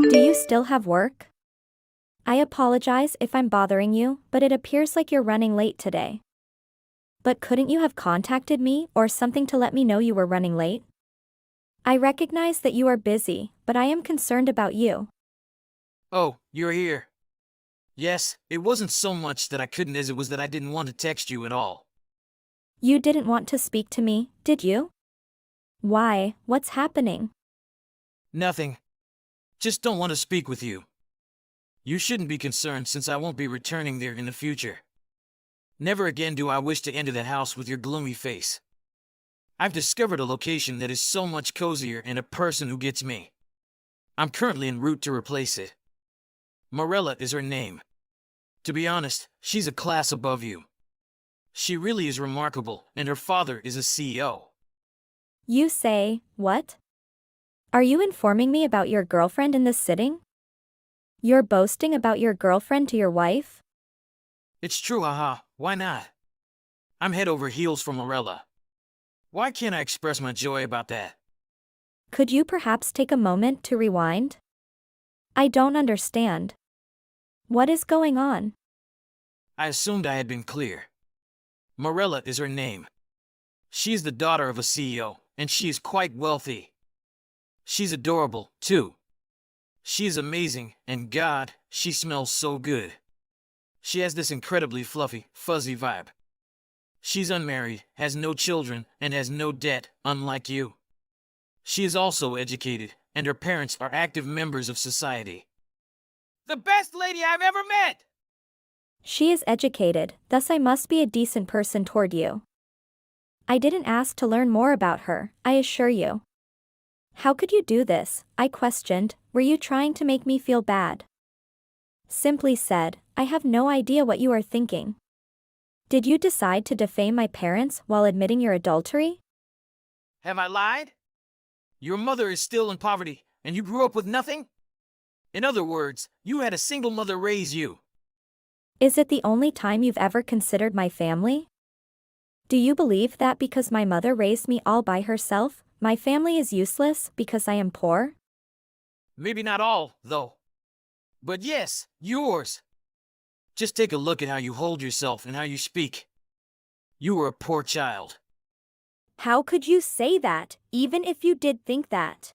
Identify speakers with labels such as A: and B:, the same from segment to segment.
A: Do you still have work? I apologize if I'm bothering you, but it appears like you're running late today. But couldn't you have contacted me or something to let me know you were running late? I recognize that you are busy, but I am concerned about you.
B: Oh, you're here. Yes, it wasn't so much that I couldn't as it was that I didn't want to text you at all.
A: You didn't want to speak to me, did you? Why, what's happening?
B: Nothing. Just don't want to speak with you. You shouldn't be concerned since I won't be returning there in the future. Never again do I wish to enter that house with your gloomy face. I've discovered a location that is so much cozier and a person who gets me. I'm currently en route to replace it. Morella is her name. To be honest, she's a class above you. She really is remarkable, and her father is a CEO.
A: You say, what? Are you informing me about your girlfriend in this sitting? You're boasting about your girlfriend to your wife?
B: It's true, haha, why not? I'm head over heels for Morella. Why can't I express my joy about that?
A: Could you perhaps take a moment to rewind? I don't understand. What is going on?
B: I assumed I had been clear. Morella is her name. She's the daughter of a CEO, and she is quite wealthy. She's adorable, too. She is amazing, and God, she smells so good. She has this incredibly fluffy, fuzzy vibe. She's unmarried, has no children, and has no debt, unlike you. She is also educated, and her parents are active members of society. The best lady I've ever met!
A: She is educated, thus I must be a decent person toward you. I didn't ask to learn more about her, I assure you. How could you do this? I questioned. Were you trying to make me feel bad? Simply said, I have no idea what you are thinking. Did you decide to defame my parents while admitting your adultery?
B: Have I lied? Your mother is still in poverty, and you grew up with nothing? In other words, you had a single mother raise you.
A: Is it the only time you've ever considered my family? Do you believe that because my mother raised me all by herself, my family is useless because I am poor?
B: Maybe not all, though. But yes, yours. Just take a look at how you hold yourself and how you speak. You were a poor child.
A: How could you say that, even if you did think that?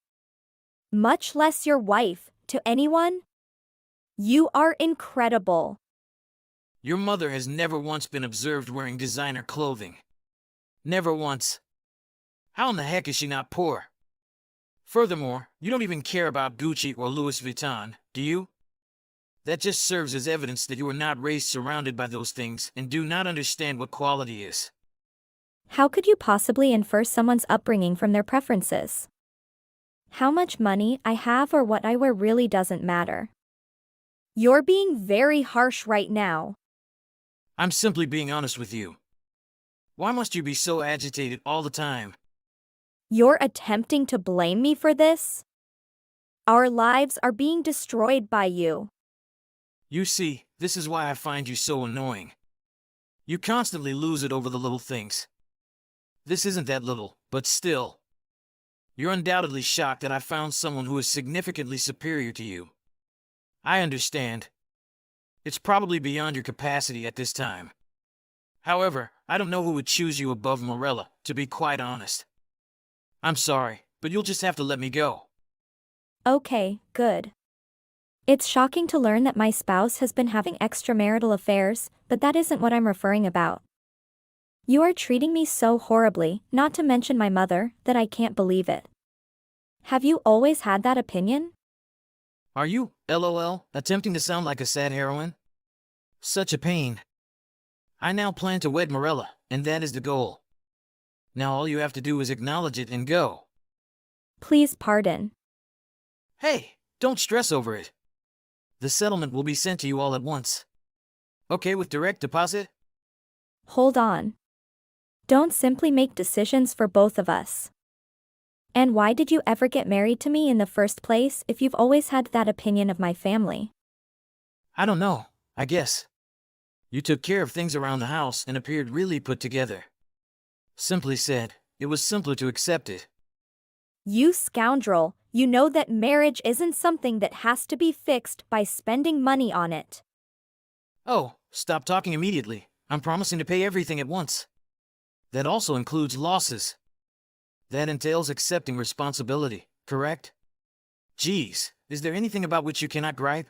A: Much less your wife, to anyone? You are incredible.
B: Your mother has never once been observed wearing designer clothing. Never once. How in the heck is she not poor? Furthermore, you don't even care about Gucci or Louis Vuitton, do you? That just serves as evidence that you were not raised surrounded by those things and do not understand what quality is.
A: How could you possibly infer someone's upbringing from their preferences? How much money I have or what I wear really doesn't matter. You're being very harsh right now.
B: I'm simply being honest with you. Why must you be so agitated all the time?
A: You're attempting to blame me for this? Our lives are being destroyed by you.
B: You see, this is why I find you so annoying. You constantly lose it over the little things. This isn't that little, but still. You're undoubtedly shocked that I found someone who is significantly superior to you. I understand. It's probably beyond your capacity at this time. However, I don't know who would choose you above Morella, to be quite honest. I'm sorry, but you'll just have to let me go.
A: Okay, good. It's shocking to learn that my spouse has been having extramarital affairs, but that isn't what I'm referring about. You are treating me so horribly, not to mention my mother, that I can't believe it. Have you always had that opinion?
B: Are you, LOL, attempting to sound like a sad heroine? Such a pain. I now plan to wed Morella, and that is the goal. Now all you have to do is acknowledge it and go.
A: Please pardon.
B: Hey, don't stress over it. The settlement will be sent to you all at once. Okay with direct deposit?
A: Hold on. Don't simply make decisions for both of us. And why did you ever get married to me in the first place if you've always had that opinion of my family?
B: I don't know, I guess. You took care of things around the house and appeared really put together. Simply said, it was simpler to accept it.
A: You scoundrel, You know that marriage isn't something that has to be fixed by spending money on it.
B: Oh, stop talking immediately. I'm promising to pay everything at once. That also includes losses. That entails accepting responsibility, correct? Geez, is there anything about which you cannot gripe?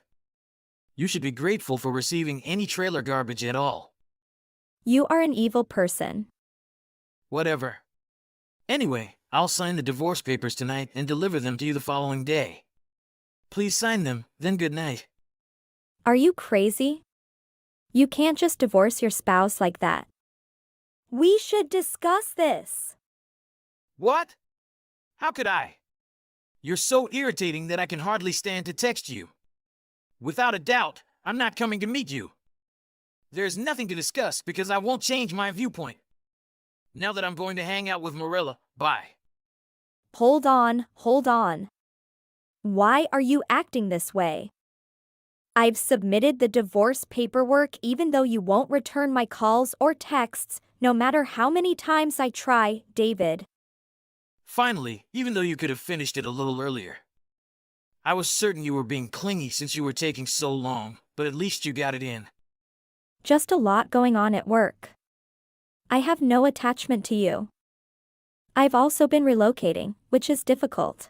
B: You should be grateful for receiving any trailer garbage at all.
A: You are an evil person.
B: Whatever. Anyway, I'll sign the divorce papers tonight and deliver them to you the following day. Please sign them, then good night.
A: Are you crazy? You can't just divorce your spouse like that. We should discuss this.
B: What? How could I? You're so irritating that I can hardly stand to text you. Without a doubt, I'm not coming to meet you. There's nothing to discuss because I won't change my viewpoint. Now that I'm going to hang out with Marilla, bye.
A: Hold on. Why are you acting this way? I've submitted the divorce paperwork even though you won't return my calls or texts, no matter how many times I try, David.
B: Finally, even though you could have finished it a little earlier. I was certain you were being clingy since you were taking so long, but at least you got it in.
A: Just a lot going on at work. I have no attachment to you. I've also been relocating, which is difficult.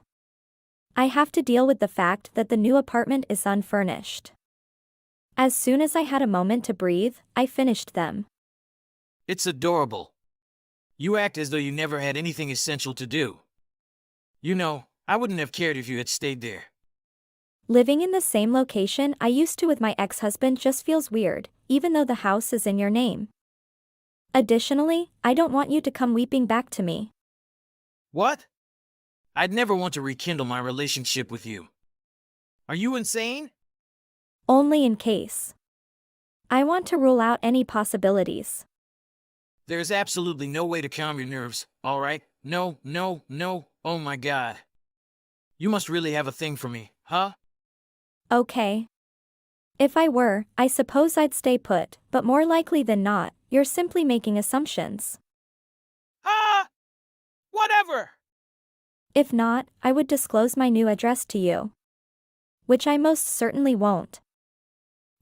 A: I have to deal with the fact that the new apartment is unfurnished. As soon as I had a moment to breathe, I finished them.
B: It's adorable. You act as though you never had anything essential to do. You know, I wouldn't have cared if you had stayed there.
A: Living in the same location I used to with my ex-husband just feels weird, even though the house is in your name. Additionally, I don't want you to come weeping back to me.
B: What? I'd never want to rekindle my relationship with you. Are you insane?
A: Only in case. I want to rule out any possibilities.
B: There's absolutely no way to calm your nerves, all right? No, oh my God. You must really have a thing for me, huh?
A: Okay. If I were, I suppose I'd stay put, but more likely than not, you're simply making assumptions.
B: Ah! Whatever!
A: If not, I would disclose my new address to you. Which I most certainly won't.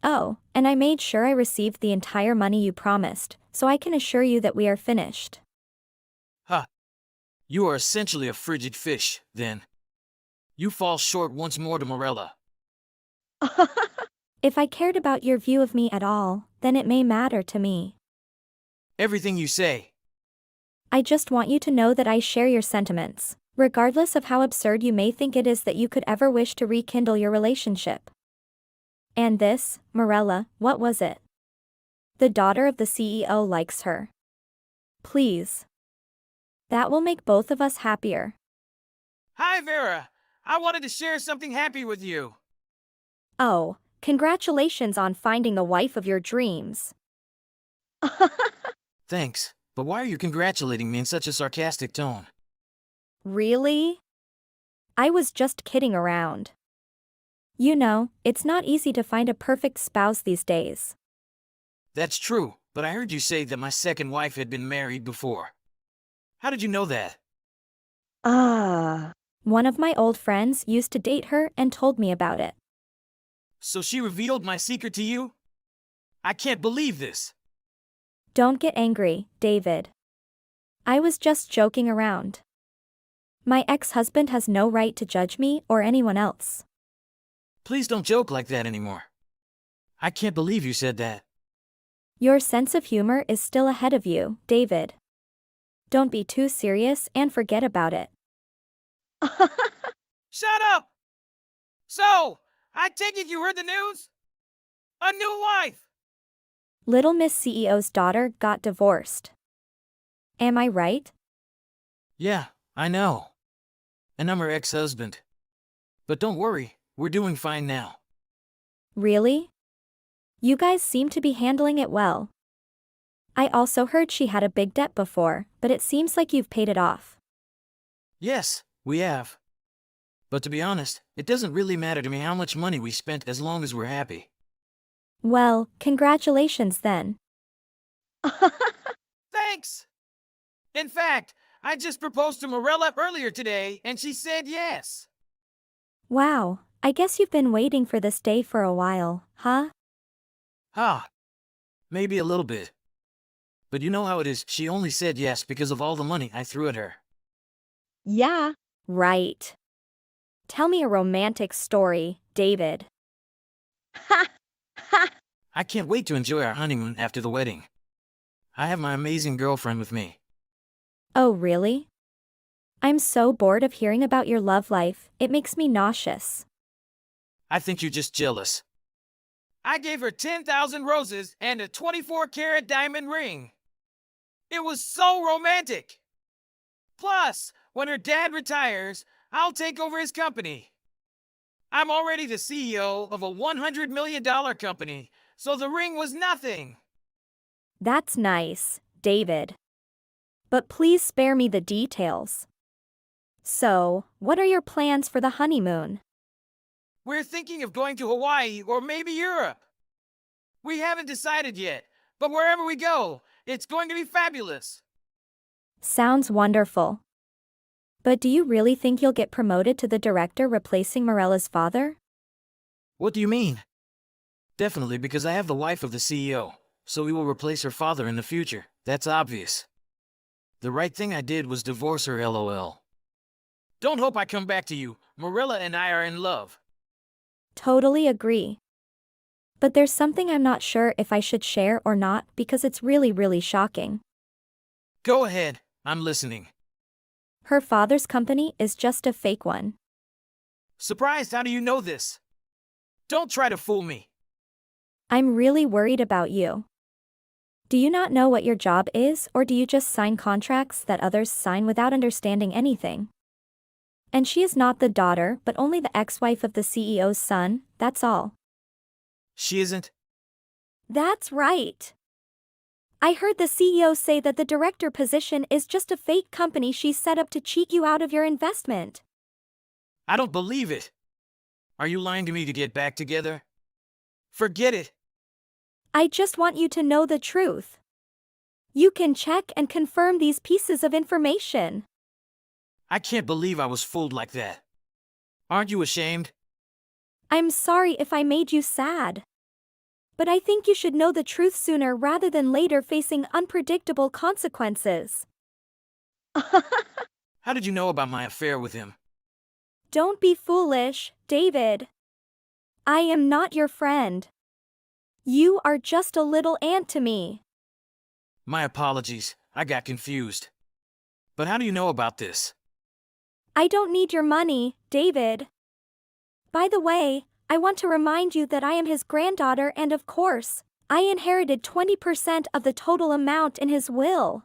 A: Oh, and I made sure I received the entire money you promised, so I can assure you that we are finished.
B: Huh. You are essentially a frigid fish, then. You fall short once more to Morella.
A: If I cared about your view of me at all, then it may matter to me.
B: Everything you say.
A: I just want you to know that I share your sentiments, regardless of how absurd you may think it is that you could ever wish to rekindle your relationship. And this, Morella, what was it? The daughter of the CEO likes her. Please. That will make both of us happier.
B: Hi, Vera. I wanted to share something happy with you.
A: Oh, congratulations on finding the wife of your dreams.
B: Thanks, but why are you congratulating me in such a sarcastic tone?
A: Really? I was just kidding around. You know, it's not easy to find a perfect spouse these days.
B: That's true, but I heard you say that my second wife had been married before. How did you know that?
A: One of my old friends used to date her and told me about it.
B: So she revealed my secret to you? I can't believe this.
A: Don't get angry, David. I was just joking around. My ex-husband has no right to judge me or anyone else.
B: Please don't joke like that anymore. I can't believe you said that.
A: Your sense of humor is still ahead of you, David. Don't be too serious and forget about it.
B: Shut up! So, I take it you heard the news? A new wife!
A: Little Miss CEO's daughter got divorced. Am I right?
B: Yeah, I know. And I'm her ex-husband. But don't worry, we're doing fine now.
A: Really? You guys seem to be handling it well. I also heard she had a big debt before, but it seems like you've paid it off.
B: Yes, we have. But to be honest, it doesn't really matter to me how much money we spent as long as we're happy.
A: Well, congratulations then.
B: Thanks! In fact, I just proposed to Morella earlier today and she said yes.
A: Wow, I guess you've been waiting for this day for a while, huh?
B: Ah, maybe a little bit. But you know how it is, she only said yes because of all the money I threw at her.
A: Yeah. Right. Tell me a romantic story, David. Ha! Ha!
B: I can't wait to enjoy our honeymoon after the wedding. I have my amazing girlfriend with me.
A: Oh, really? I'm so bored of hearing about your love life, it makes me nauseous.
B: I think you're just jealous. I gave her 10,000 roses and a 24-carat diamond ring. It was so romantic. Plus, when her dad retires, I'll take over his company. I'm already the CEO of a $100 million company, so the ring was nothing.
A: That's nice, David. But please spare me the details. So, what are your plans for the honeymoon?
B: We're thinking of going to Hawaii or maybe Europe. We haven't decided yet, but wherever we go, it's going to be fabulous.
A: Sounds wonderful. But do you really think you'll get promoted to the director replacing Morella's father?
B: What do you mean? Definitely because I have the wife of the CEO, so we will replace her father in the future. That's obvious. The right thing I did was divorce her, lol. Don't hope I come back to you. Morella and I are in love.
A: Totally agree. But there's something I'm not sure if I should share or not because it's really shocking.
B: Go ahead, I'm listening.
A: Her father's company is just a fake one.
B: Surprised, how do you know this? Don't try to fool me.
A: I'm really worried about you. Do you not know what your job is, or do you just sign contracts that others sign without understanding anything? And she is not the daughter, but only the ex-wife of the CEO's son, that's all.
B: She isn't?
A: That's right. I heard the CEO say that the director position is just a fake company she set up to cheat you out of your investment.
B: I don't believe it. Are you lying to me to get back together? Forget it.
A: I just want you to know the truth. You can check and confirm these pieces of information.
B: I can't believe I was fooled like that. Aren't you ashamed?
A: I'm sorry if I made you sad. But I think you should know the truth sooner rather than later facing unpredictable consequences.
B: How did you know about my affair with him?
A: Don't be foolish, David. I am not your friend. You are just a little ant to me.
B: My apologies, I got confused. But how do you know about this?
A: I don't need your money, David. By the way, I want to remind you that I am his granddaughter and of course, I inherited 20% of the total amount in his will.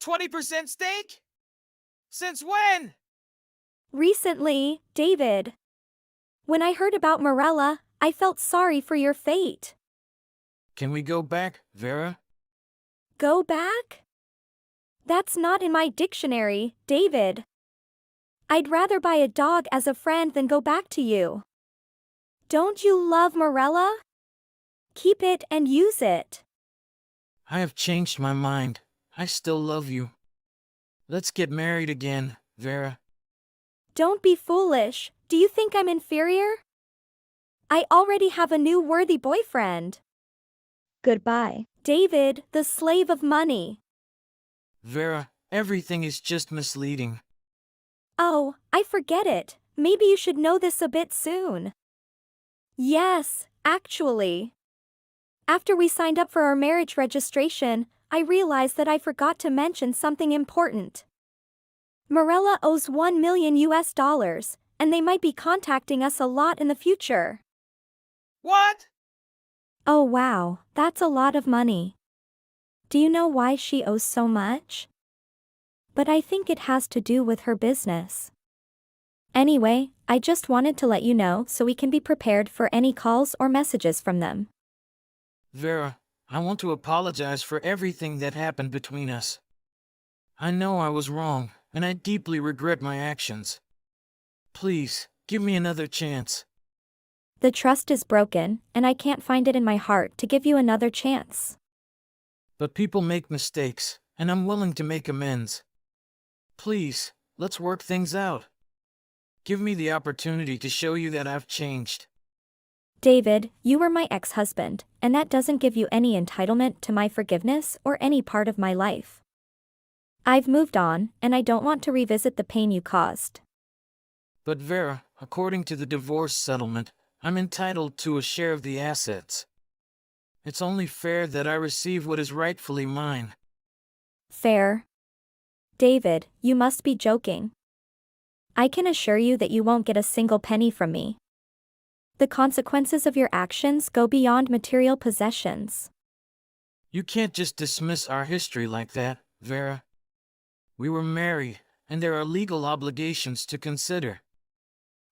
B: 20% stake? Since when?
A: Recently, David. When I heard about Morella, I felt sorry for your fate.
B: Can we go back, Vera?
A: Go back? That's not in my dictionary, David. I'd rather buy a dog as a friend than go back to you. Don't you love Morella? Keep it and use it.
B: I have changed my mind. I still love you. Let's get married again, Vera.
A: Don't be foolish. Do you think I'm inferior? I already have a new worthy boyfriend. Goodbye, David, the slave of money.
B: Vera, everything is just misleading.
A: Oh, I forget it. Maybe you should know this a bit soon. Yes, actually. After we signed up for our marriage registration, I realized that I forgot to mention something important. Morella owes $1 million, and they might be contacting us a lot in the future.
B: What?
A: Oh wow, that's a lot of money. Do you know why she owes so much? But I think it has to do with her business. Anyway, I just wanted to let you know so we can be prepared for any calls or messages from them.
B: Vera, I want to apologize for everything that happened between us. I know I was wrong, and I deeply regret my actions. Please, give me another chance.
A: The trust is broken, and I can't find it in my heart to give you another chance.
B: But people make mistakes, and I'm willing to make amends. Please, let's work things out. Give me the opportunity to show you that I've changed.
A: David, you were my ex-husband, and that doesn't give you any entitlement to my forgiveness or any part of my life. I've moved on, and I don't want to revisit the pain you caused.
B: But Vera, according to the divorce settlement, I'm entitled to a share of the assets. It's only fair that I receive what is rightfully mine.
A: Fair? David, you must be joking. I can assure you that you won't get a single penny from me. The consequences of your actions go beyond material possessions.
B: You can't just dismiss our history like that, Vera. We were married, and there are legal obligations to consider.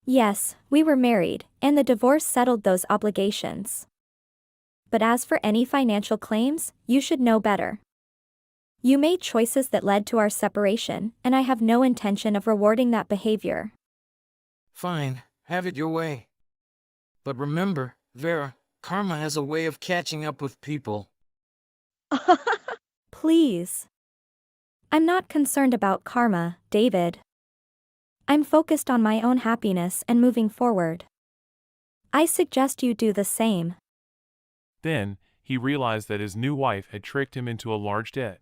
A: Yes, we were married, and the divorce settled those obligations. But as for any financial claims, you should know better. You made choices that led to our separation, and I have no intention of rewarding that behavior.
B: Fine, have it your way. But remember, Vera, karma has a way of catching up with people.
A: Please. I'm not concerned about karma, David. I'm focused on my own happiness and moving forward. I suggest you do the same.
C: Then, he realized that his new wife had tricked him into a large debt.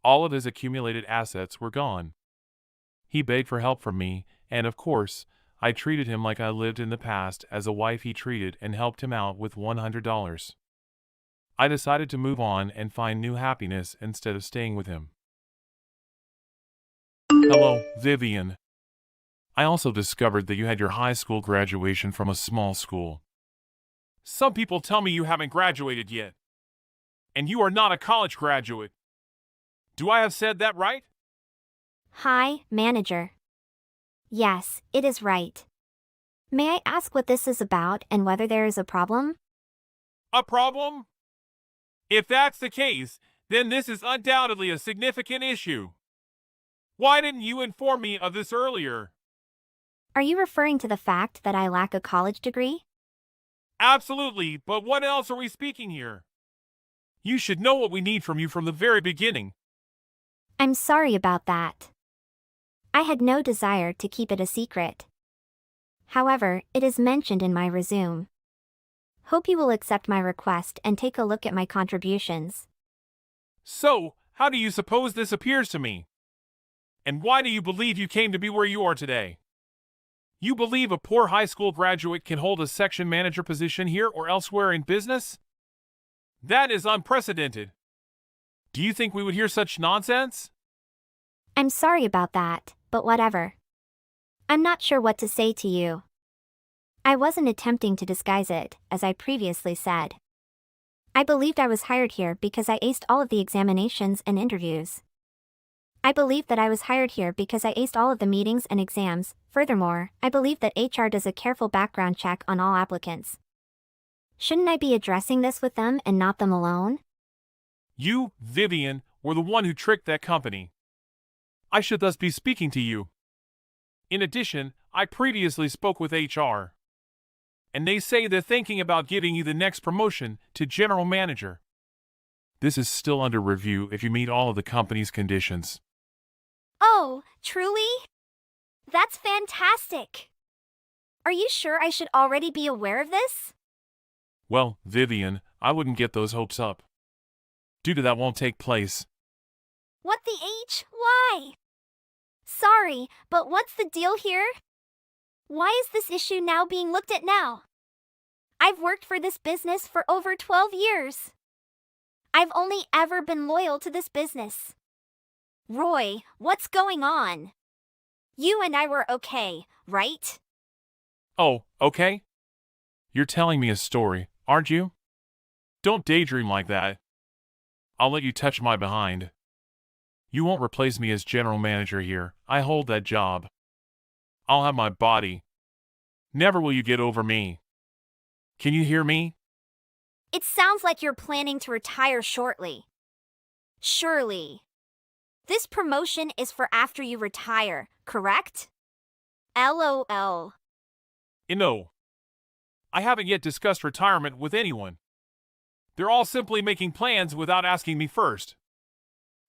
C: All of his accumulated assets were gone. He begged for help from me, and of course, I treated him like I lived in the past as a wife he treated and helped him out with $100. I decided to move on and find new happiness instead of staying with him. Hello, Vivian. I also discovered that you had your high school graduation from a small school. Some people tell me you haven't graduated yet. And you are not a college graduate. Do I have said that right?
D: Hi, manager. Yes, it is right. May I ask what this is about and whether there is a problem?
C: A problem? If that's the case, then this is undoubtedly a significant issue. Why didn't you inform me of this earlier?
D: Are you referring to the fact that I lack a college degree?
C: Absolutely, but what else are we speaking here? You should know what we need from you from the very beginning.
D: I'm sorry about that. I had no desire to keep it a secret. However, it is mentioned in my resume. Hope you will accept my request and take a look at my contributions.
C: So, how do you suppose this appears to me? And why do you believe you came to be where you are today? You believe a poor high school graduate can hold a section manager position here or elsewhere in business? That is unprecedented. Do you think we would hear such nonsense?
D: I'm sorry about that, but whatever. I'm not sure what to say to you. I wasn't attempting to disguise it, as I previously said. I believed I was hired here because I aced all of the examinations and interviews. I believe that I was hired here because I aced all of the meetings and exams. Furthermore, I believe that HR does a careful background check on all applicants. Shouldn't I be addressing this with them and not them alone?
C: You, Vivian, were the one who tricked that company. I should thus be speaking to you. In addition, I previously spoke with HR. And they say they're thinking about giving you the next promotion to general manager. This is still under review if you meet all of the company's conditions.
D: Oh, truly? That's fantastic! Are you sure I should already be aware of this?
C: Well, Vivian, I wouldn't get those hopes up. Due to that won't take place.
D: What the H? Why? Sorry, but what's the deal here? Why is this issue now being looked at now? I've worked for this business for over 12 years. I've only ever been loyal to this business. Roy, what's going on? You and I were okay, right?
C: Oh, okay? You're telling me a story, aren't you? Don't daydream like that. I'll let you touch my behind. You won't replace me as general manager here. I hold that job. I'll have my body. Never will you get over me. Can you hear me?
D: It sounds like you're planning to retire shortly. Surely. This promotion is for after you retire, correct? LOL.
C: No. I haven't yet discussed retirement with anyone. They're all simply making plans without asking me first.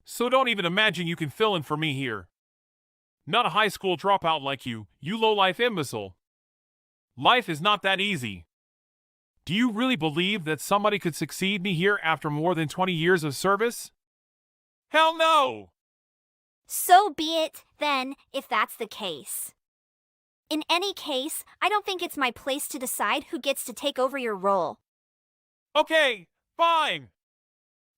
C: So don't even imagine you can fill in for me here. Not a high school dropout like you low-life imbecile. Life is not that easy. Do you really believe that somebody could succeed me here after more than 20 years of service? Hell no!
D: So be it, then, if that's the case. In any case, I don't think it's my place to decide who gets to take over your role.
C: Okay, fine.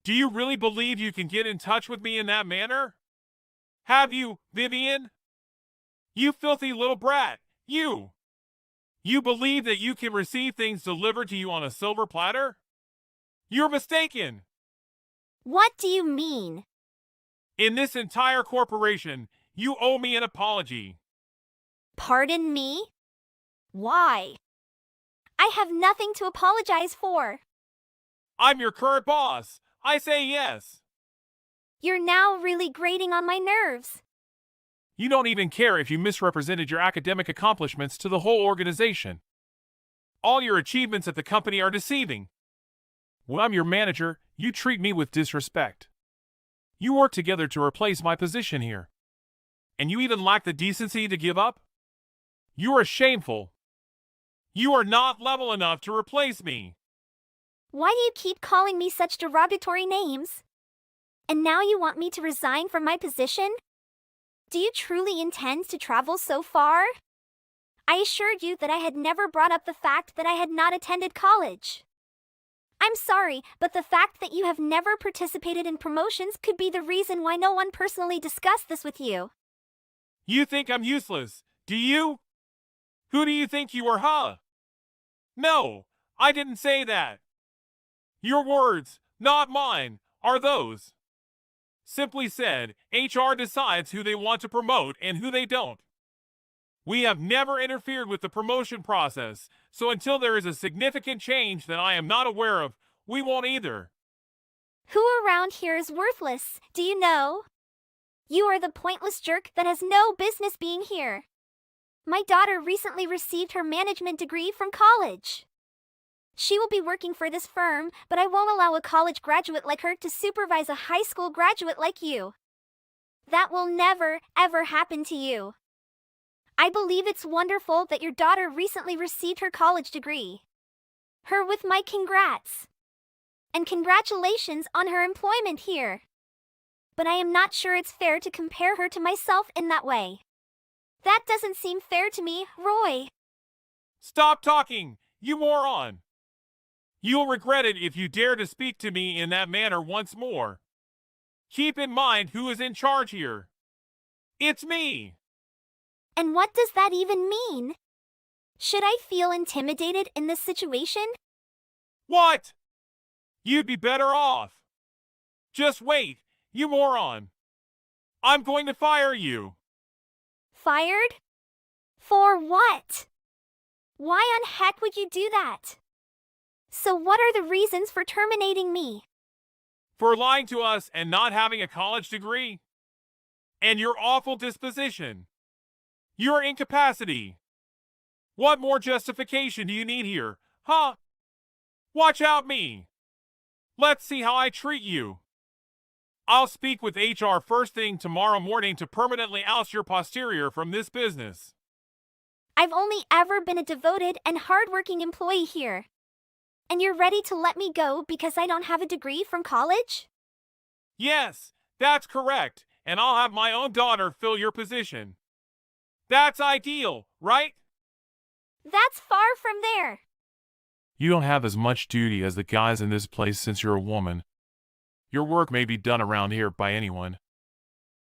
C: Do you really believe you can get in touch with me in that manner? Have you, Vivian? You filthy little brat, you! You believe that you can receive things delivered to you on a silver platter? You're mistaken!
D: What do you mean?
C: In this entire corporation, you owe me an apology.
D: Pardon me? Why? I have nothing to apologize for.
C: I'm your current boss. I say yes.
D: You're now really grating on my nerves.
C: You don't even care if you misrepresented your academic accomplishments to the whole organization. All your achievements at the company are deceiving. When I'm your manager, you treat me with disrespect. You work together to replace my position here. And you even lack the decency to give up? You are shameful. You are not level enough to replace me.
D: Why do you keep calling me such derogatory names? And now you want me to resign from my position? Do you truly intend to travel so far? I assured you that I had never brought up the fact that I had not attended college. I'm sorry, but the fact that you have never participated in promotions could be the reason why no one personally discussed this with you.
C: You think I'm useless, do you? Who do you think you are, huh? No, I didn't say that. Your words, not mine, are those. Simply said, HR decides who they want to promote and who they don't. We have never interfered with the promotion process, so until there is a significant change that I am not aware of, we won't either.
D: Who around here is worthless, do you know? You are the pointless jerk that has no business being here. My daughter recently received her management degree from college. She will be working for this firm, but I won't allow a college graduate like her to supervise a high school graduate like you. That will never, ever happen to you. I believe it's wonderful that your daughter recently received her college degree. Her with my congrats. And congratulations on her employment here. But I am not sure it's fair to compare her to myself in that way. That doesn't seem fair to me, Roy.
C: Stop talking, you moron! You'll regret it if you dare to speak to me in that manner once more. Keep in mind who is in charge here. It's me!
D: And what does that even mean? Should I feel intimidated in this situation?
C: What? You'd be better off. Just wait, you moron. I'm going to fire you.
D: Fired? For what? Why on heck would you do that? So what are the reasons for terminating me?
C: For lying to us and not having a college degree. And your awful disposition. Your incapacity. What more justification do you need here, huh? Watch out me. Let's see how I treat you. I'll speak with HR first thing tomorrow morning to permanently oust your posterior from this business.
D: I've only ever been a devoted and hardworking employee here. And you're ready to let me go because I don't have a degree from college?
C: Yes, that's correct, and I'll have my own daughter fill your position. That's ideal, right?
D: That's far from there.
C: You don't have as much duty as the guys in this place since you're a woman. Your work may be done around here by anyone.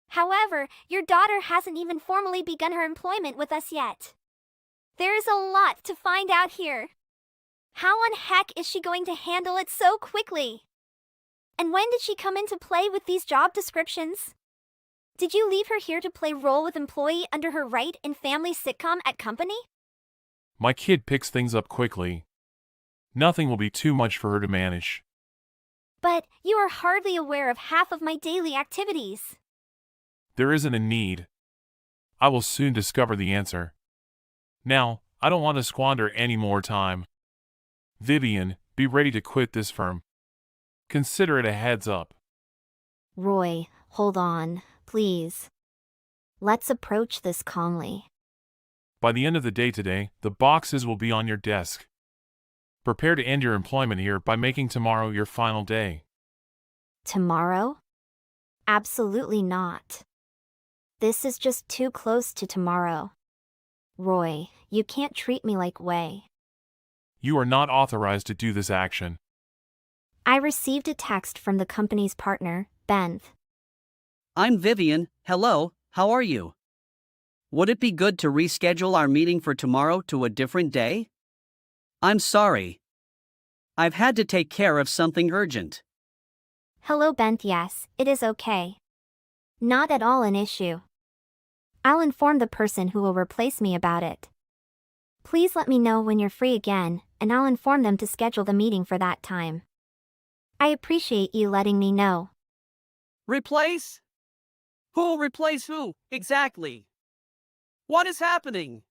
D: However, your daughter hasn't even formally begun her employment with us yet. There is a lot to find out here. How on heck is she going to handle it so quickly? And when did she come into play with these job descriptions? Did you leave her here to play role with employee under her right in family sitcom at company?
C: My kid picks things up quickly. Nothing will be too much for her to manage.
D: But you are hardly aware of half of my daily activities.
C: There isn't a need. I will soon discover the answer. Now, I don't want to squander any more time. Vivian, be ready to quit this firm. Consider it a heads up.
D: Roy, hold on, please. Let's approach this calmly.
C: By the end of the day today, the boxes will be on your desk. Prepare to end your employment here by making tomorrow your final day.
D: Tomorrow? Absolutely not. This is just too close to tomorrow. Roy, you can't treat me like way.
C: You are not authorized to do this action.
D: I received a text from the company's partner, Ben.
E: I'm Vivian. Hello, how are you? Would it be good to reschedule our meeting for tomorrow to a different day? I'm sorry. I've had to take care of something urgent.
D: Hello, Ben. Yes, it is okay. Not at all an issue. I'll inform the person who will replace me about it. Please let me know when you're free again, and I'll inform them to schedule the meeting for that time. I appreciate you letting me know.
E: Replace? Who'll replace who, exactly? What is happening?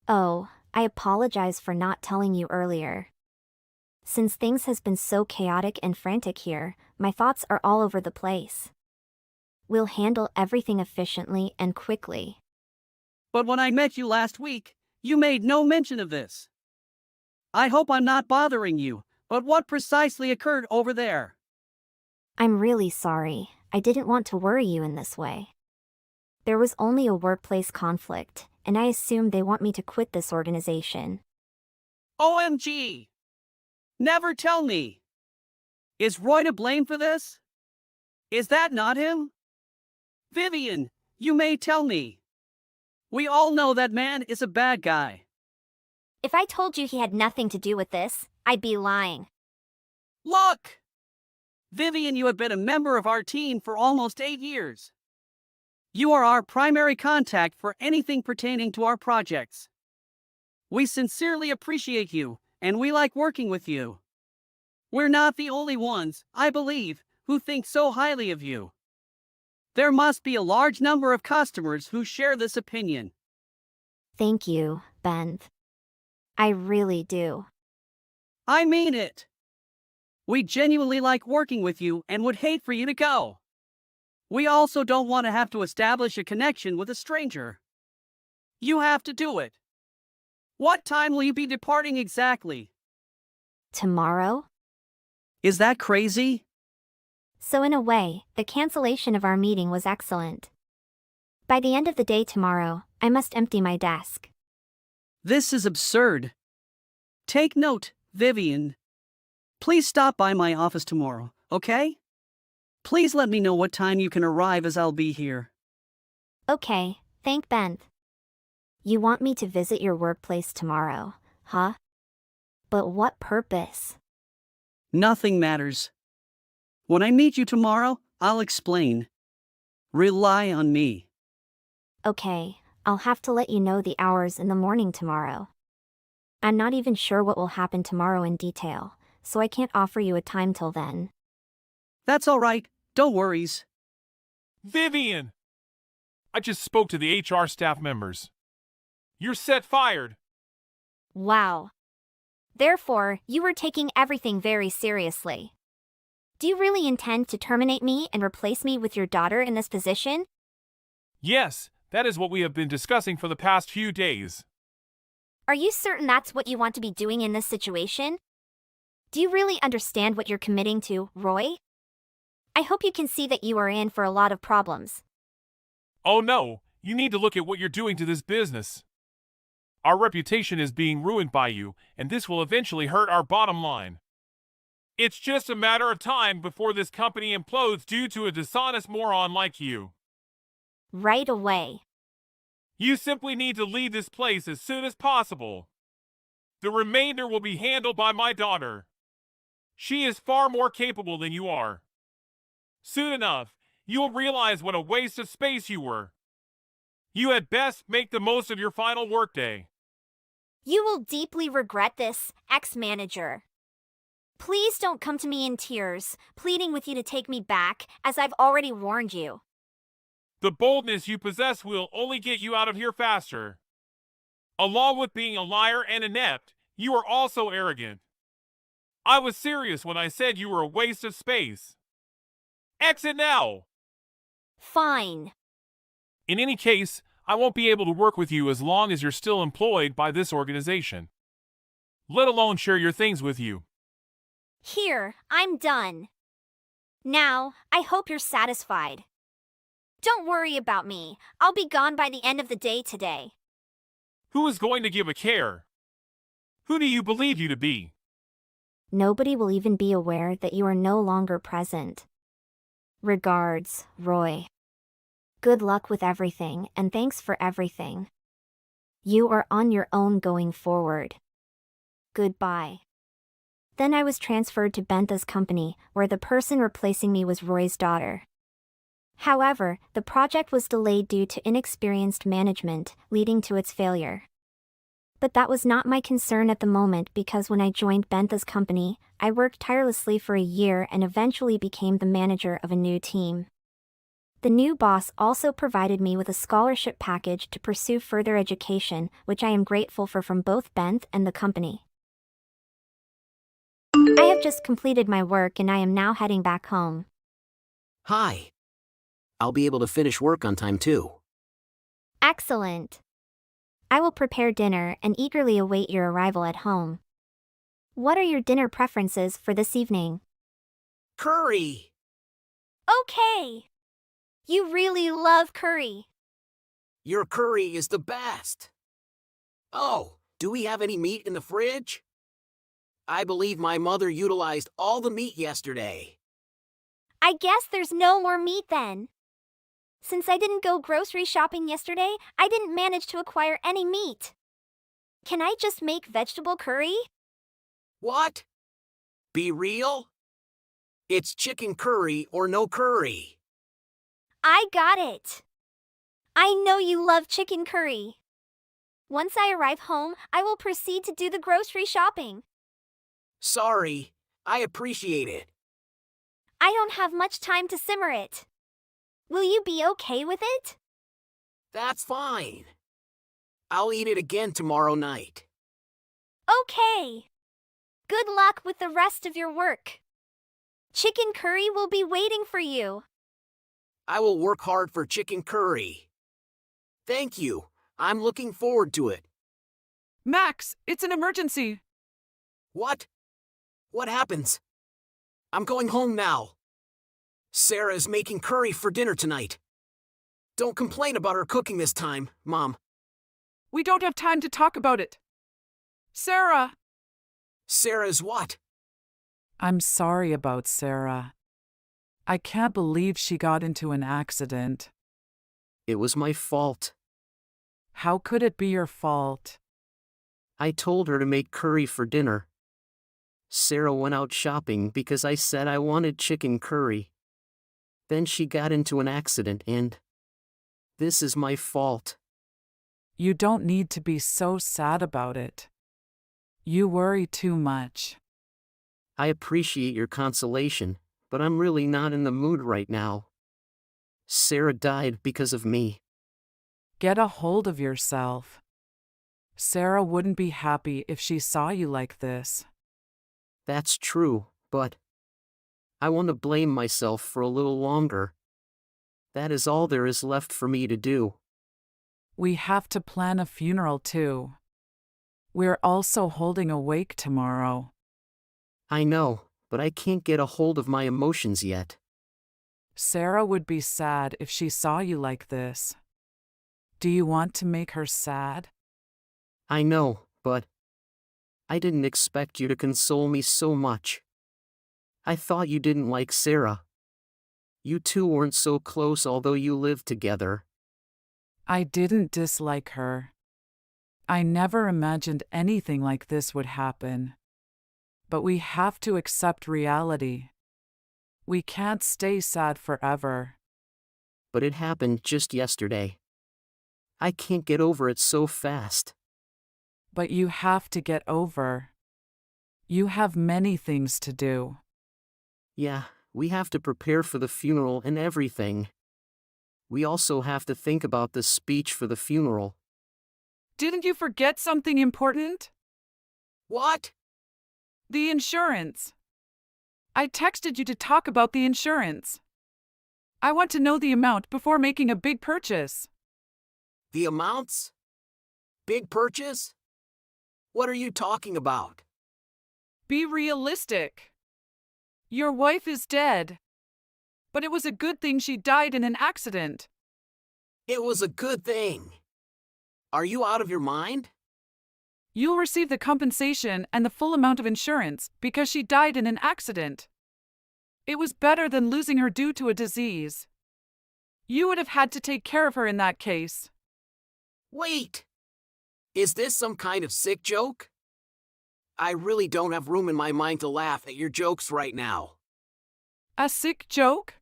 D: Oh, I apologize for not telling you earlier. Since things has been so chaotic and frantic here, my thoughts are all over the place. We'll handle everything efficiently and quickly.
E: But when I met you last week, you made no mention of this. I hope I'm not bothering you, but what precisely occurred over there?
D: I'm really sorry. I didn't want to worry you in this way. There was only a workplace conflict, and I assumed they want me to quit this organization.
E: OMG! Never tell me! Is Roy to blame for this? Is that not him? Vivian, you may tell me. We all know that man is a bad guy.
D: If I told you he had nothing to do with this, I'd be lying.
E: Look! Vivian, you have been a member of our team for almost 8 years. You are our primary contact for anything pertaining to our projects. We sincerely appreciate you, and we like working with you. We're not the only ones, I believe, who think so highly of you. There must be a large number of customers who share this opinion.
D: Thank you, Ben. I really do.
E: I mean it. We genuinely like working with you and would hate for you to go. We also don't want to have to establish a connection with a stranger. You have to do it. What time will you be departing exactly?
D: Tomorrow?
E: Is that crazy?
D: So in a way, the cancellation of our meeting was excellent. By the end of the day tomorrow, I must empty my desk.
E: This is absurd. Take note, Vivian. Please stop by my office tomorrow, okay? Please let me know what time you can arrive as I'll be here.
D: Okay, thank Ben. You want me to visit your workplace tomorrow, huh? But what purpose?
E: Nothing matters. When I meet you tomorrow, I'll explain. Rely on me.
D: Okay, I'll have to let you know the hours in the morning tomorrow. I'm not even sure what will happen tomorrow in detail, so I can't offer you a time till then.
E: That's all right, don't worries.
C: Vivian! I just spoke to the HR staff members. You're set fired.
D: Wow. Therefore, you were taking everything very seriously. Do you really intend to terminate me and replace me with your daughter in this position?
C: Yes, that is what we have been discussing for the past few days.
D: Are you certain that's what you want to be doing in this situation? Do you really understand what you're committing to, Roy? I hope you can see that you are in for a lot of problems.
C: Oh no, you need to look at what you're doing to this business. Our reputation is being ruined by you, and this will eventually hurt our bottom line. It's just a matter of time before this company implodes due to a dishonest moron like you.
D: Right away.
C: You simply need to leave this place as soon as possible. The remainder will be handled by my daughter. She is far more capable than you are. Soon enough, you will realize what a waste of space you were. You had best make the most of your final workday.
D: You will deeply regret this, ex-manager. Please don't come to me in tears, pleading with you to take me back, as I've already warned you.
C: The boldness you possess will only get you out of here faster. Along with being a liar and inept, you are also arrogant. I was serious when I said you were a waste of space. Exit now!
D: Fine.
C: In any case, I won't be able to work with you as long as you're still employed by this organization, let alone share your things with you.
D: Here, I'm done. Now, I hope you're satisfied. Don't worry about me. I'll be gone by the end of the day today.
C: Who is going to give a care? Who do you believe you to be?
D: Nobody will even be aware that you are no longer present. Regards, Roy. Good luck with everything and thanks for everything. You are on your own going forward. Goodbye. Then I was transferred to Bentha's company, where the person replacing me was Roy's daughter. However, the project was delayed due to inexperienced management, leading to its failure. But that was not my concern at the moment because when I joined Bentha's company, I worked tirelessly for a year and eventually became the manager of a new team. The new boss also provided me with a scholarship package to pursue further education, which I am grateful for from both Benth and the company. I have just completed my work and I am now heading back home.
F: Hi. I'll be able to finish work on time too.
D: Excellent. I will prepare dinner and eagerly await your arrival at home. What are your dinner preferences for this evening?
F: Curry!
D: Okay. You really love curry.
F: Your curry is the best. Oh, do we have any meat in the fridge? I believe my mother utilized all the meat yesterday.
D: I guess there's no more meat then. Since I didn't go grocery shopping yesterday, I didn't manage to acquire any meat. Can I just make vegetable curry?
F: What? Be real? It's chicken curry or no curry.
D: I got it. I know you love chicken curry. Once I arrive home, I will proceed to do the grocery shopping.
F: Sorry, I appreciate it.
D: I don't have much time to simmer it. Will you be okay with it?
F: That's fine. I'll eat it again tomorrow night.
D: Okay. Good luck with the rest of your work. Chicken curry will be waiting for you.
F: I will work hard for chicken curry. Thank you. I'm looking forward to it.
E: Max, it's an emergency.
F: What? What happens? I'm going home now. Sarah is making curry for dinner tonight. Don't complain about her cooking this time, Mom.
E: We don't have time to talk about it. Sarah!
F: Sarah's what?
G: I'm sorry about Sarah. I can't believe she got into an accident.
F: It was my fault.
G: How could it be your fault?
F: I told her to make curry for dinner. Sarah went out shopping because I said I wanted chicken curry. Then she got into an accident and this is my fault.
G: You don't need to be so sad about it. You worry too much.
F: I appreciate your consolation, but I'm really not in the mood right now. Sarah died because of me.
G: Get a hold of yourself. Sarah wouldn't be happy if she saw you like this.
F: That's true, but I want to blame myself for a little longer. That is all there is left for me to do.
G: We have to plan a funeral too. We're also holding a wake tomorrow.
F: I know, but I can't get a hold of my emotions yet.
G: Sarah would be sad if she saw you like this. Do you want to make her sad?
F: I know, but I didn't expect you to console me so much. I thought you didn't like Sarah. You two weren't so close although you lived together.
G: I didn't dislike her. I never imagined anything like this would happen. But we have to accept reality. We can't stay sad forever.
F: But it happened just yesterday. I can't get over it so fast.
G: But you have to get over. You have many things to do.
F: Yeah, we have to prepare for the funeral and everything. We also have to think about the speech for the funeral.
E: Didn't you forget something important?
F: What?
E: The insurance. I texted you to talk about the insurance. I want to know the amount before making a big purchase.
F: The amounts? Big purchase? What are you talking about?
G: Be realistic. Your wife is dead. But it was a good thing she died in an accident.
F: It was a good thing. Are you out of your mind?
G: You'll receive the compensation and the full amount of insurance because she died in an accident. It was better than losing her due to a disease. You would have had to take care of her in that case.
F: Wait! Is this some kind of sick joke? I really don't have room in my mind to laugh at your jokes right now.
G: A sick joke?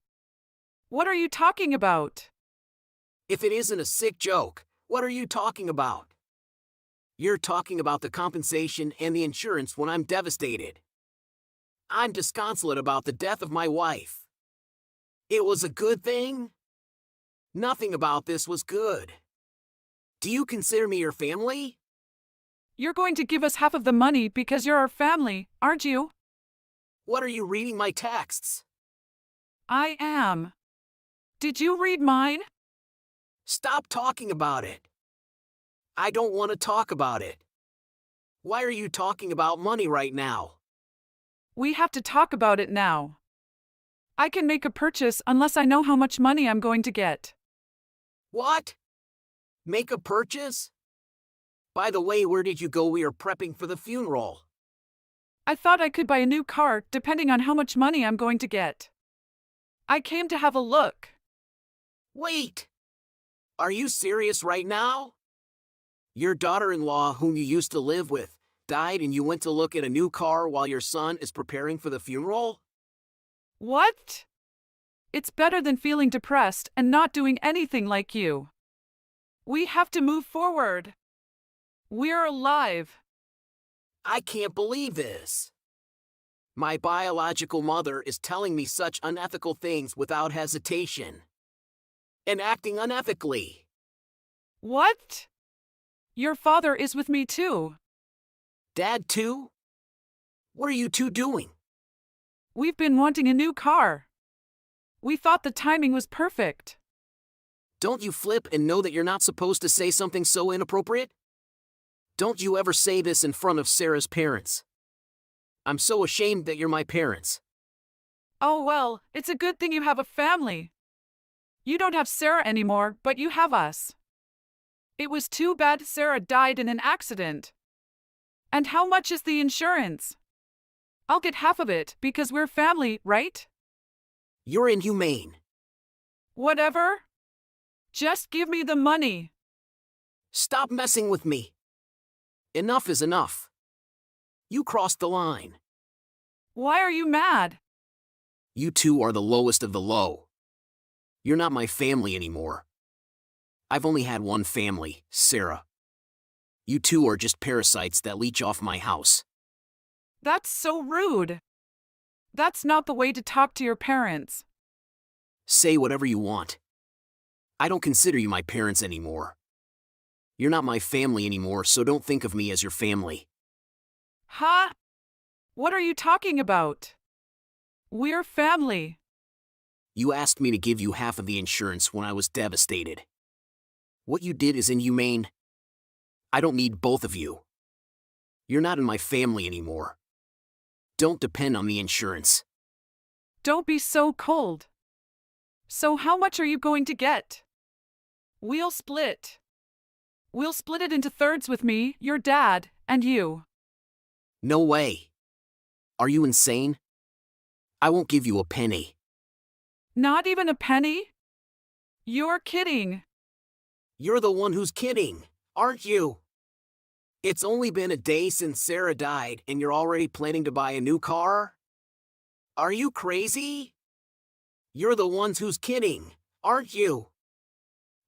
G: What are you talking about?
F: If it isn't a sick joke, what are you talking about? You're talking about the compensation and the insurance when I'm devastated. I'm disconsolate about the death of my wife. It was a good thing? Nothing about this was good. Do you consider me your family?
G: You're going to give us half of the money because you're our family, aren't you?
F: What are you reading my texts?
G: I am. Did you read mine?
F: Stop talking about it. I don't want to talk about it. Why are you talking about money right now?
G: We have to talk about it now. I can make a purchase unless I know how much money I'm going to get.
F: What? Make a purchase? By the way, where did you go? We are prepping for the funeral.
G: I thought I could buy a new car depending on how much money I'm going to get. I came to have a look.
F: Wait! Are you serious right now? Your daughter-in-law, whom you used to live with, died and you went to look at a new car while your son is preparing for the funeral?
G: What? It's better than feeling depressed and not doing anything like you. We have to move forward. We're alive.
F: I can't believe this. My biological mother is telling me such unethical things without hesitation. And acting unethically.
G: What? Your father is with me too.
F: Dad too? What are you two doing?
G: We've been wanting a new car. We thought the timing was perfect.
F: Don't you flip and know that you're not supposed to say something so inappropriate? Don't you ever say this in front of Sarah's parents. I'm so ashamed that you're my parents.
G: Oh well, it's a good thing you have a family. You don't have Sarah anymore, but you have us. It was too bad Sarah died in an accident. And how much is the insurance? I'll get half of it because we're family, right?
F: You're inhumane.
G: Whatever. Just give me the money.
F: Stop messing with me. Enough is enough. You crossed the line.
G: Why are you mad?
F: You two are the lowest of the low. You're not my family anymore. I've only had one family, Sarah. You two are just parasites that leech off my house.
G: That's so rude. That's not the way to talk to your parents.
F: Say whatever you want. I don't consider you my parents anymore. You're not my family anymore, so don't think of me as your family.
G: Huh? What are you talking about? We're family.
F: You asked me to give you half of the insurance when I was devastated. What you did is inhumane. I don't need both of you. You're not in my family anymore. Don't depend on the insurance.
G: Don't be so cold. So how much are you going to get? We'll split. We'll split it into thirds with me, your dad, and you.
F: No way. Are you insane? I won't give you a penny.
G: Not even a penny? You're kidding.
F: You're the one who's kidding, aren't you? It's only been a day since Sarah died and you're already planning to buy a new car? Are you crazy? You're the ones who's kidding, aren't you?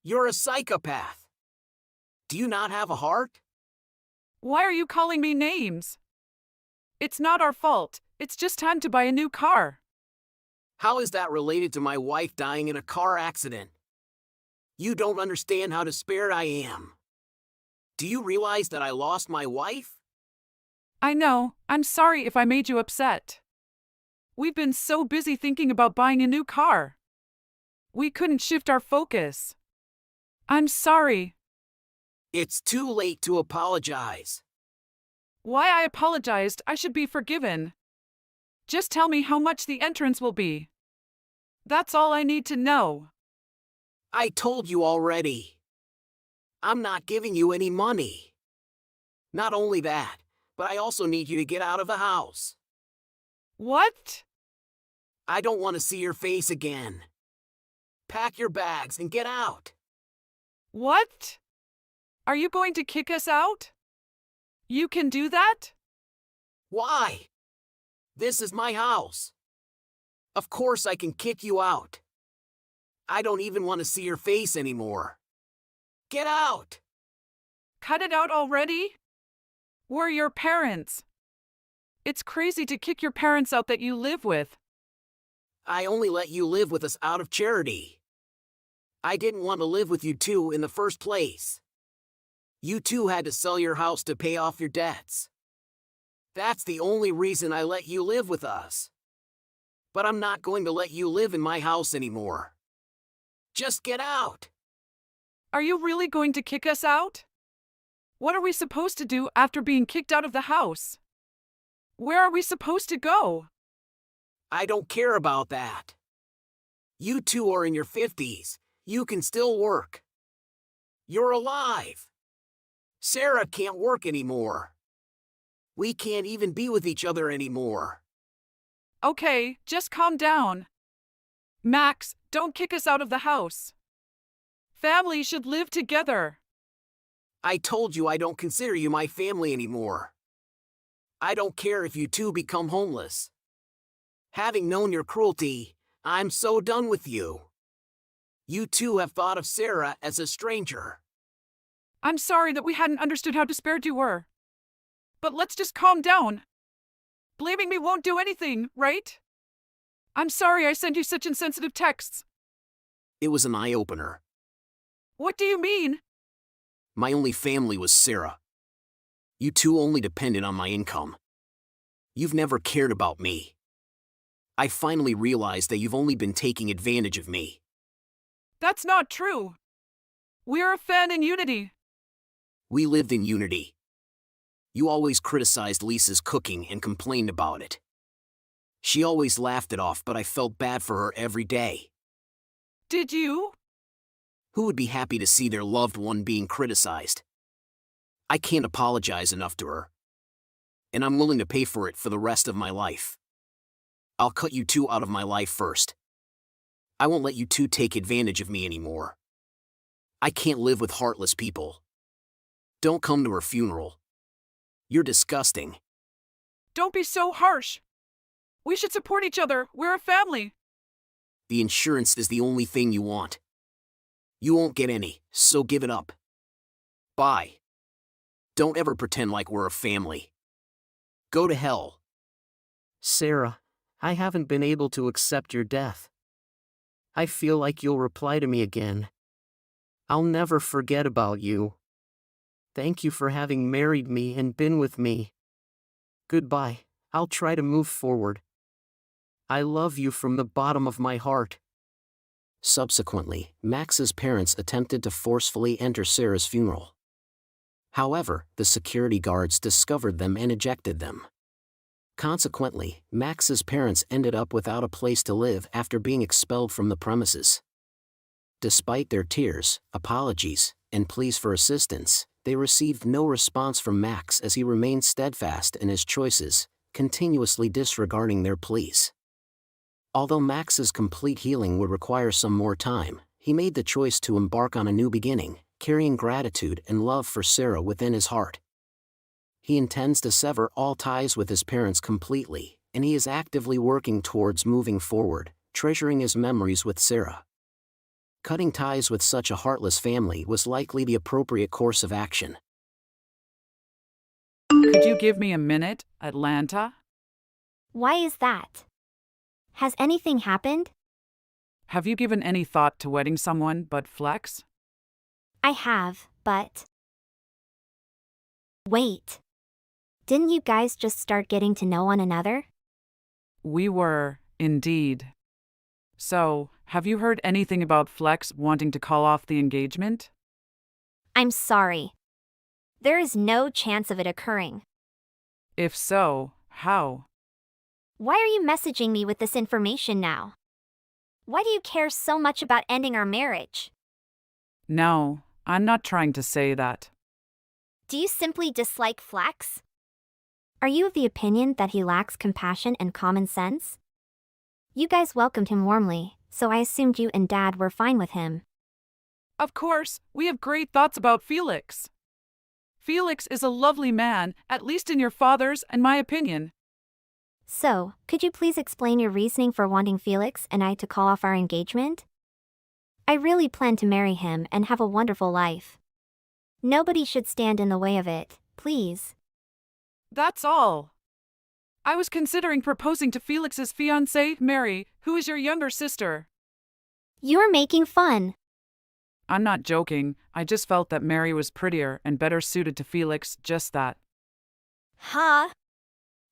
F: You're a psychopath. Do you not have a heart?
G: Why are you calling me names? It's not our fault. It's just time to buy a new car.
F: How is that related to my wife dying in a car accident? You don't understand how despaired I am. Do you realize that I lost my wife?
G: I know. I'm sorry if I made you upset. We've been so busy thinking about buying a new car. We couldn't shift our focus. I'm sorry.
F: It's too late to apologize.
G: Why I apologized, I should be forgiven. Just tell me how much the entrance will be. That's all I need to know.
F: I told you already. I'm not giving you any money. Not only that, but I also need you to get out of the house.
G: What?
F: I don't want to see your face again. Pack your bags and get out.
G: What? Are you going to kick us out? You can do that?
F: Why? This is my house. Of course I can kick you out. I don't even want to see your face anymore. Get out!
G: Cut it out already? We're your parents. It's crazy to kick your parents out that you live with.
F: I only let you live with us out of charity. I didn't want to live with you two in the first place. You two had to sell your house to pay off your debts. That's the only reason I let you live with us. But I'm not going to let you live in my house anymore. Just get out!
G: Are you really going to kick us out? What are we supposed to do after being kicked out of the house? Where are we supposed to go?
F: I don't care about that. You two are in your 50s. You can still work. You're alive. Sarah can't work anymore. We can't even be with each other anymore.
G: Okay, just calm down. Max, don't kick us out of the house. Families should live together.
F: I told you I don't consider you my family anymore. I don't care if you two become homeless. Having known your cruelty, I'm so done with you. You two have thought of Sarah as a stranger.
G: I'm sorry that we hadn't understood how despaired you were. But let's just calm down. Blaming me won't do anything, right? I'm sorry I sent you such insensitive texts.
F: It was an eye-opener.
G: What do you mean?
F: My only family was Sarah. You two only depended on my income. You've never cared about me. I finally realized that you've only been taking advantage of me.
G: That's not true. We're a fan in unity.
F: We lived in unity. You always criticized Lisa's cooking and complained about it. She always laughed it off, but I felt bad for her every day.
G: Did you?
F: Who would be happy to see their loved one being criticized? I can't apologize enough to her. And I'm willing to pay for it for the rest of my life. I'll cut you two out of my life first. I won't let you two take advantage of me anymore. I can't live with heartless people. Don't come to her funeral. You're disgusting.
G: Don't be so harsh. We should support each other. We're a family.
F: The insurance is the only thing you want. You won't get any, so give it up. Bye. Don't ever pretend like we're a family. Go to hell. Sarah, I haven't been able to accept your death. I feel like you'll reply to me again. I'll never forget about you. Thank you for having married me and been with me. Goodbye, I'll try to move forward. I love you from the bottom of my heart. Subsequently, Max's parents attempted to forcefully enter Sarah's funeral. However, the security guards discovered them and ejected them. Consequently, Max's parents ended up without a place to live after being expelled from the premises. Despite their tears, apologies, and pleas for assistance, they received no response from Max as he remained steadfast in his choices, continuously disregarding their pleas. Although Max's complete healing would require some more time, he made the choice to embark on a new beginning, carrying gratitude and love for Sarah within his heart. He intends to sever all ties with his parents completely, and he is actively working towards moving forward, treasuring his memories with Sarah. Cutting ties with such a heartless family was likely the appropriate course of action.
G: Could you give me a minute, Atlanta?
D: Why is that? Has anything happened?
G: Have you given any thought to wedding someone but Flex?
D: I have, but... Wait. Didn't you guys just start getting to know one another?
G: We were, indeed. So, have you heard anything about Flex wanting to call off the engagement?
D: I'm sorry, There is no chance of it occurring.
G: If so, how?
D: Why are you messaging me with this information now? Why do you care so much about ending our marriage?
G: No, I'm not trying to say that.
D: Do you simply dislike Flax? Are you of the opinion that he lacks compassion and common sense? You guys welcomed him warmly, so I assumed you and Dad were fine with him.
G: Of course, we have great thoughts about Felix. Felix is a lovely man, at least in your father's and my opinion.
D: So, could you please explain your reasoning for wanting Felix and I to call off our engagement? I really plan to marry him and have a wonderful life. Nobody should stand in the way of it, please.
G: That's all. I was considering proposing to Felix's fiancée, Mary, who is your younger sister.
D: You're making fun.
G: I'm not joking, I just felt that Mary was prettier and better suited to Felix, just that.
D: Huh?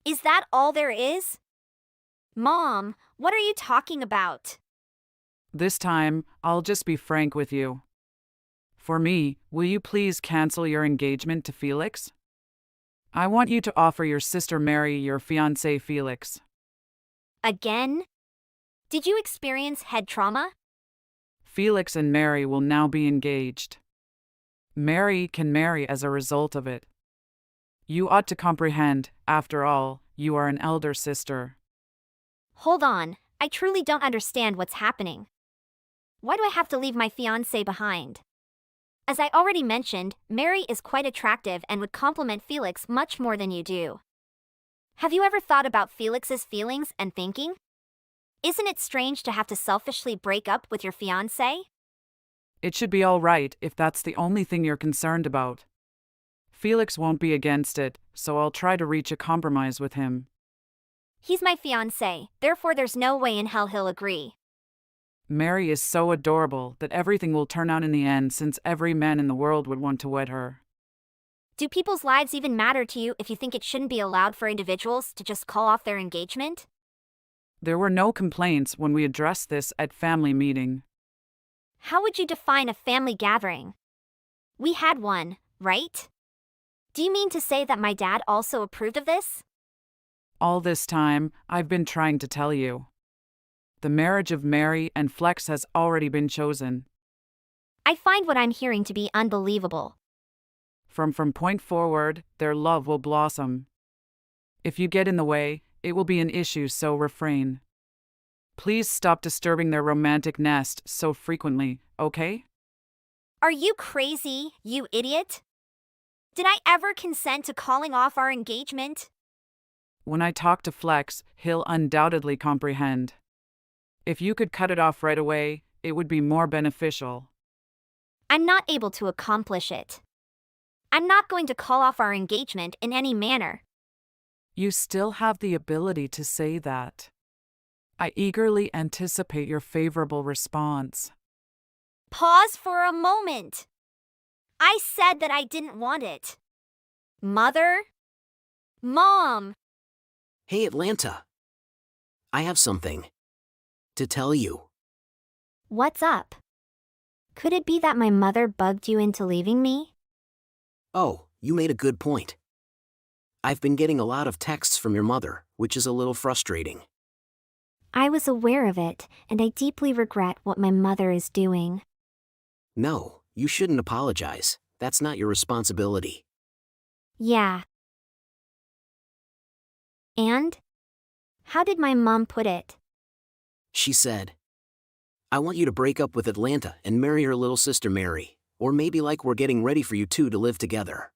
D: Is that all there is? Mom, what are you talking about?
G: This time, I'll just be frank with you. For me, will you please cancel your engagement to Felix? I want you to offer your sister Mary your fiancé Felix.
D: Again? Did you experience head trauma?
G: Felix and Mary will now be engaged. Mary can marry as a result of it. You ought to comprehend, after all, you are an elder sister.
D: Hold on, I truly don't understand what's happening. Why do I have to leave my fiancé behind? As I already mentioned, Mary is quite attractive and would compliment Felix much more than you do. Have you ever thought about Felix's feelings and thinking? Isn't it strange to have to selfishly break up with your fiancé?
G: It should be all right if that's the only thing you're concerned about. Felix won't be against it, so I'll try to reach a compromise with him.
D: He's my fiancé, therefore there's no way in hell he'll agree.
G: Mary is so adorable that everything will turn out in the end since every man in the world would want to wed her.
D: Do people's lives even matter to you if you think it shouldn't be allowed for individuals to just call off their engagement?
G: There were no complaints when we addressed this at family meeting.
D: How would you define a family gathering? We had one, right? Do you mean to say that my dad also approved of this?
G: All this time, I've been trying to tell you. The marriage of Mary and Flex has already been chosen.
D: I find what I'm hearing to be unbelievable.
G: From point forward, their love will blossom. If you get in the way, it will be an issue, so refrain. Please stop disturbing their romantic nest so frequently, okay?
D: Are you crazy, you idiot? Did I ever consent to calling off our engagement?
G: When I talk to Flex, he'll undoubtedly comprehend. If you could cut it off right away, it would be more beneficial.
D: I'm not able to accomplish it. I'm not going to call off our engagement in any manner.
G: You still have the ability to say that. I eagerly anticipate your favorable response.
D: Pause for a moment. I said that I didn't want it. Mother? Mom!
F: Hey, Atlanta. I have something to tell you.
D: What's up? Could it be that my mother bugged you into leaving me?
F: Oh, you made a good point. I've been getting a lot of texts from your mother, which is a little frustrating.
D: I was aware of it, and I deeply regret what my mother is doing.
F: No, you shouldn't apologize. That's not your responsibility.
D: Yeah. And? How did my mom put it?
F: She said, I want you to break up with Atlanta and marry her little sister Mary, or maybe like we're getting ready for you two to live together.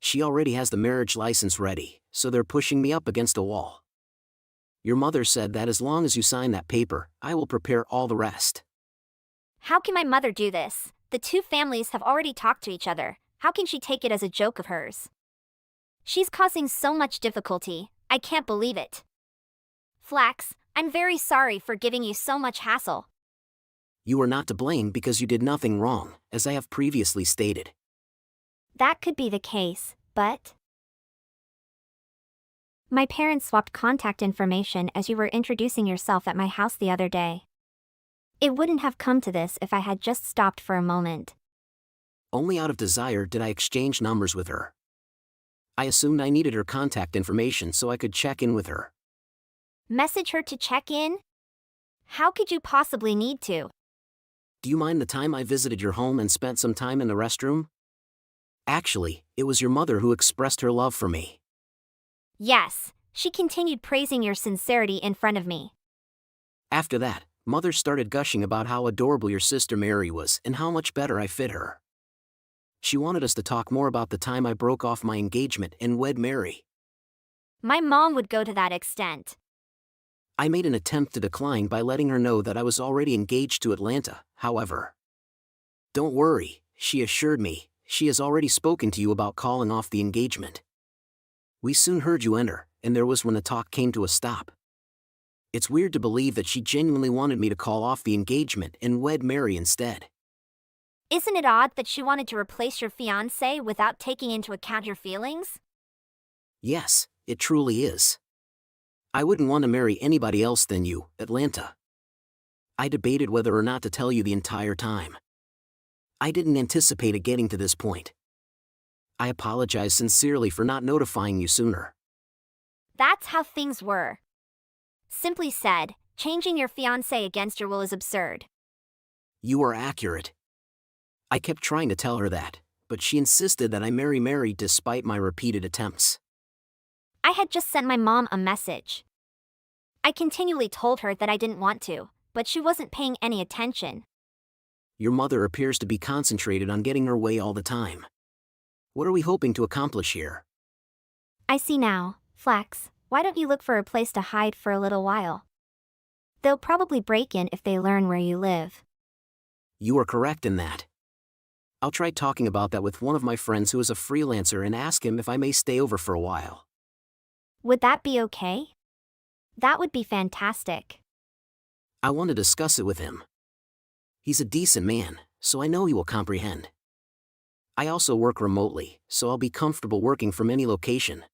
F: She already has the marriage license ready, so they're pushing me up against a wall. Your mother said that as long as you sign that paper, I will prepare all the rest.
D: How can my mother do this? The two families have already talked to each other. How can she take it as a joke of hers? She's causing so much difficulty, I can't believe it. Flax, I'm very sorry for giving you so much hassle.
F: You are not to blame because you did nothing wrong, as I have previously stated.
D: That could be the case, but... My parents swapped contact information as you were introducing yourself at my house the other day. It wouldn't have come to this if I had just stopped for a moment.
F: Only out of desire did I exchange numbers with her. I assumed I needed her contact information so I could check in with her.
D: Message her to check in? How could you possibly need to?
F: Do you mind the time I visited your home and spent some time in the restroom? Actually, it was your mother who expressed her love for me.
D: Yes, she continued praising your sincerity in front of me.
F: After that, Mother started gushing about how adorable your sister Mary was and how much better I fit her. She wanted us to talk more about the time I broke off my engagement and wed Mary.
D: My mom would go to that extent.
F: I made an attempt to decline by letting her know that I was already engaged to Atlanta, however. Don't worry, she assured me, she has already spoken to you about calling off the engagement. We soon heard you enter, and there was when the talk came to a stop. It's weird to believe that she genuinely wanted me to call off the engagement and wed Mary instead.
D: Isn't it odd that she wanted to replace your fiancé without taking into account your feelings?
F: Yes, it truly is. I wouldn't want to marry anybody else than you, Atlanta. I debated whether or not to tell you the entire time. I didn't anticipate it getting to this point. I apologize sincerely for not notifying you sooner.
D: That's how things were. Simply said, changing your fiancé against your will is absurd.
F: You are accurate. I kept trying to tell her that, but she insisted that I marry Mary despite my repeated attempts.
D: I had just sent my mom a message. I continually told her that I didn't want to, but she wasn't paying any attention.
F: Your mother appears to be concentrated on getting her way all the time. What are we hoping to accomplish here?
D: I see now. Flex, why don't you look for a place to hide for a little while? They'll probably break in if they learn where you live.
F: You are correct in that. I'll try talking about that with one of my friends who is a freelancer and ask him if I may stay over for a while.
D: Would that be okay? That would be fantastic.
F: I want to discuss it with him. He's a decent man, so I know he will comprehend. I also work remotely, so I'll be comfortable working from any location.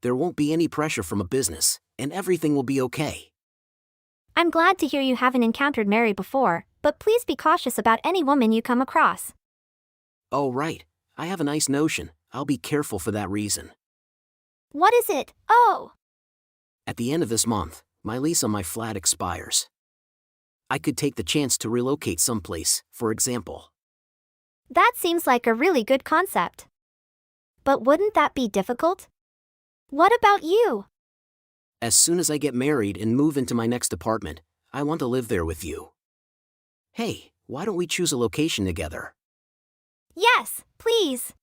F: There won't be any pressure from a business, and everything will be okay.
D: I'm glad to hear you haven't encountered Mary before, but please be cautious about any woman you come across.
F: Oh right, I have a nice notion. I'll be careful for that reason.
D: What is it? Oh!
F: At the end of this month, my lease on my flat expires. I could take the chance to relocate someplace, for example.
D: That seems like a really good concept. But wouldn't that be difficult? What about you?
F: As soon as I get married and move into my next apartment, I want to live there with you. Hey, why don't we choose a location together?
D: Yes, please.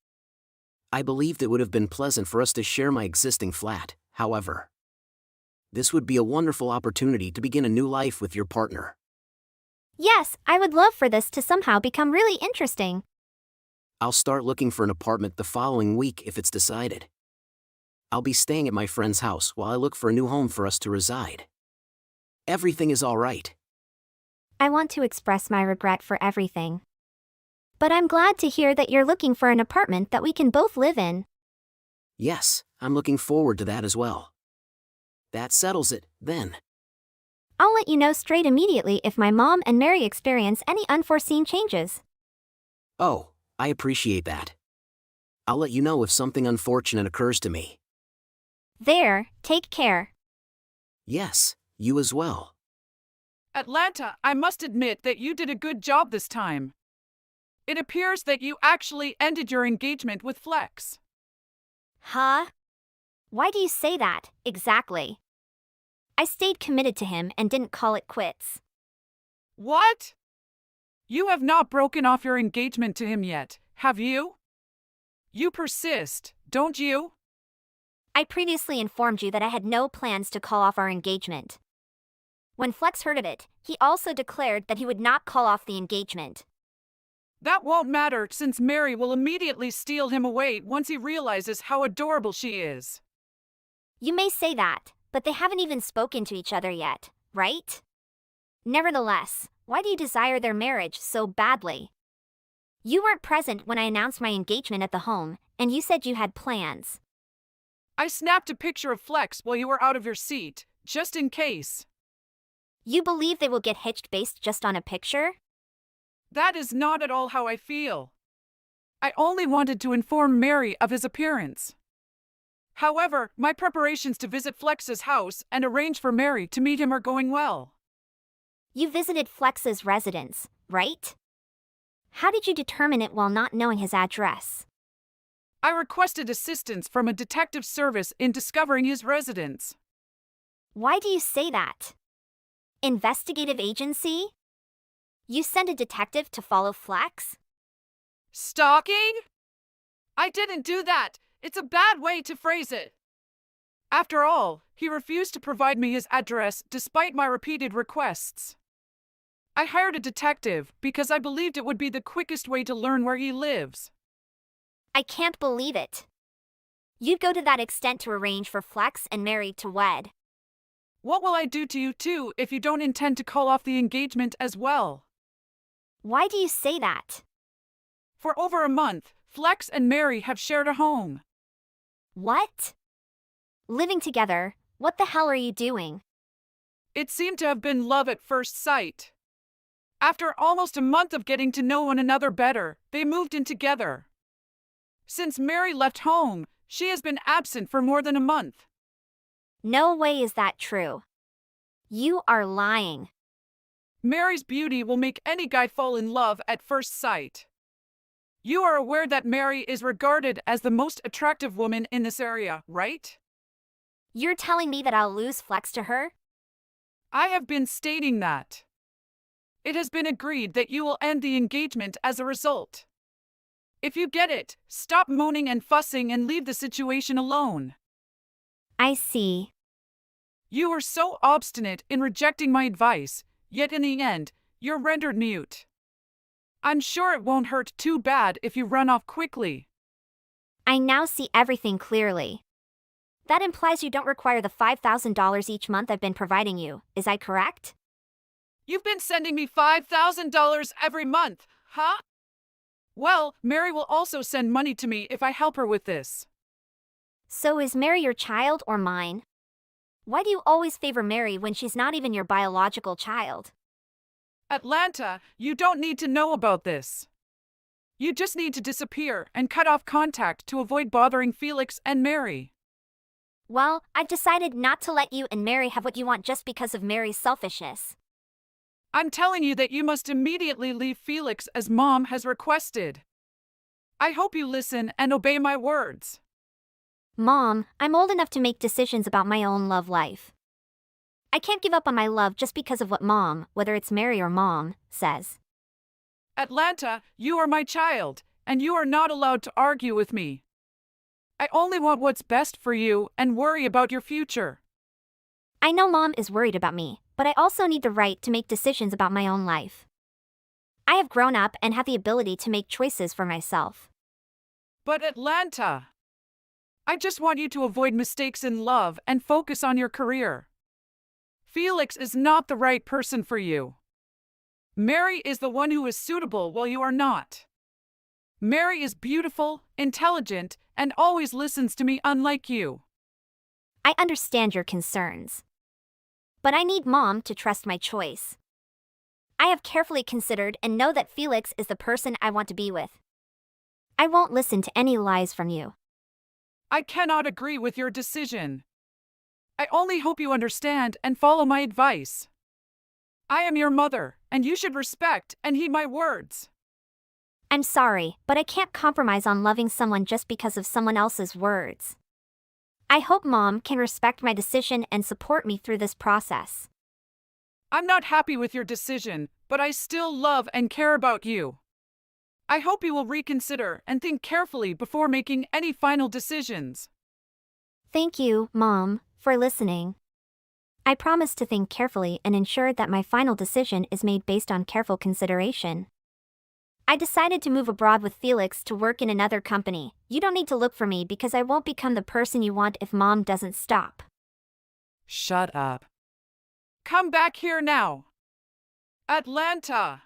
F: I believed it would have been pleasant for us to share my existing flat, however. This would be a wonderful opportunity to begin a new life with your partner.
D: Yes, I would love for this to somehow become really interesting.
F: I'll start looking for an apartment the following week if it's decided. I'll be staying at my friend's house while I look for a new home for us to reside. Everything is all right.
D: I want to express my regret for everything. But I'm glad to hear that you're looking for an apartment that we can both live in.
F: Yes, I'm looking forward to that as well. That settles it, then.
D: I'll let you know straight immediately if my mom and Mary experience any unforeseen changes.
F: Oh, I appreciate that. I'll let you know if something unfortunate occurs to me.
D: There, take care.
F: Yes, you as well.
G: Atlanta, I must admit that you did a good job this time. It appears that you actually ended your engagement with Flex.
D: Huh? Why do you say that, exactly? I stayed committed to him and didn't call it quits.
G: What? You have not broken off your engagement to him yet, have you? You persist, don't you?
D: I previously informed you that I had no plans to call off our engagement. When Flex heard of it, he also declared that he would not call off the engagement.
G: That won't matter since Mary will immediately steal him away once he realizes how adorable she is.
D: You may say that, but they haven't even spoken to each other yet, right? Nevertheless, why do you desire their marriage so badly? You weren't present when I announced my engagement at the home, and you said you had plans.
G: I snapped a picture of Flex while you were out of your seat, just in case.
D: You believe they will get hitched based just on a picture?
G: That is not at all how I feel. I only wanted to inform Mary of his appearance. However, my preparations to visit Flex's house and arrange for Mary to meet him are going well.
D: You visited Flex's residence, right? How did you determine it while not knowing his address?
G: I requested assistance from a detective service in discovering his residence.
D: Why do you say that? Investigative agency? You sent a detective to follow Flex?
G: Stalking? I didn't do that. It's a bad way to phrase it. After all, he refused to provide me his address despite my repeated requests. I hired a detective because I believed it would be the quickest way to learn where he lives.
D: I can't believe it. You'd go to that extent to arrange for Flex and Mary to wed.
G: What will I do to you too if you don't intend to call off the engagement as well?
D: Why do you say that?
G: For over a month, Flex and Mary have shared a home.
D: What? Living together, what the hell are you doing?
G: It seemed to have been love at first sight. After almost a month of getting to know one another better, they moved in together. Since Mary left home, she has been absent for more than a month.
D: No way is that true. You are lying.
G: Mary's beauty will make any guy fall in love at first sight. You are aware that Mary is regarded as the most attractive woman in this area, right?
D: You're telling me that I'll lose Flex to her?
G: I have been stating that. It has been agreed that you will end the engagement as a result. If you get it, stop moaning and fussing and leave the situation alone.
D: I see.
G: You were so obstinate in rejecting my advice, yet in the end, you're rendered mute. I'm sure it won't hurt too bad if you run off quickly.
D: I now see everything clearly. That implies you don't require the $5,000 each month I've been providing you, is I correct?
G: You've been sending me $5,000 every month, huh? Well, Mary will also send money to me if I help her with this.
D: So is Mary your child or mine? Why do you always favor Mary when she's not even your biological child?
G: Atlanta, you don't need to know about this. You just need to disappear and cut off contact to avoid bothering Felix and Mary.
D: Well, I've decided not to let you and Mary have what you want just because of Mary's selfishness.
G: I'm telling you that you must immediately leave Felix as Mom has requested. I hope you listen and obey my words.
D: Mom, I'm old enough to make decisions about my own love life. I can't give up on my love just because of what Mom, whether it's Mary or Mom, says.
G: Atlanta, you are my child, and you are not allowed to argue with me. I only want what's best for you and worry about your future.
D: I know Mom is worried about me, but I also need the right to make decisions about my own life. I have grown up and have the ability to make choices for myself.
G: But Atlanta, I just want you to avoid mistakes in love and focus on your career. Felix is not the right person for you. Mary is the one who is suitable while you are not. Mary is beautiful, intelligent, and always listens to me unlike you.
D: I understand your concerns. But I need Mom to trust my choice. I have carefully considered and know that Felix is the person I want to be with. I won't listen to any lies from you.
G: I cannot agree with your decision. I only hope you understand and follow my advice. I am your mother, and you should respect and heed my words.
D: I'm sorry, but I can't compromise on loving someone just because of someone else's words. I hope Mom can respect my decision and support me through this process.
G: I'm not happy with your decision, but I still love and care about you. I hope you will reconsider and think carefully before making any final decisions.
D: Thank you, Mom, for listening. I promise to think carefully and ensure that my final decision is made based on careful consideration. I decided to move abroad with Felix to work in another company. You don't need to look for me because I won't become the person you want if Mom doesn't stop.
G: Shut up. Come back here now. Atlanta.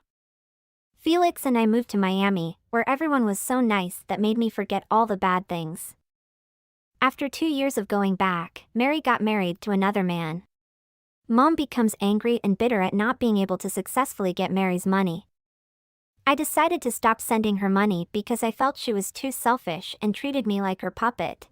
D: Felix and I moved to Miami, where everyone was so nice that made me forget all the bad things. After 2 years of going back, Mary got married to another man. Mom becomes angry and bitter at not being able to successfully get Mary's money. I decided to stop sending her money because I felt she was too selfish and treated me like her puppet.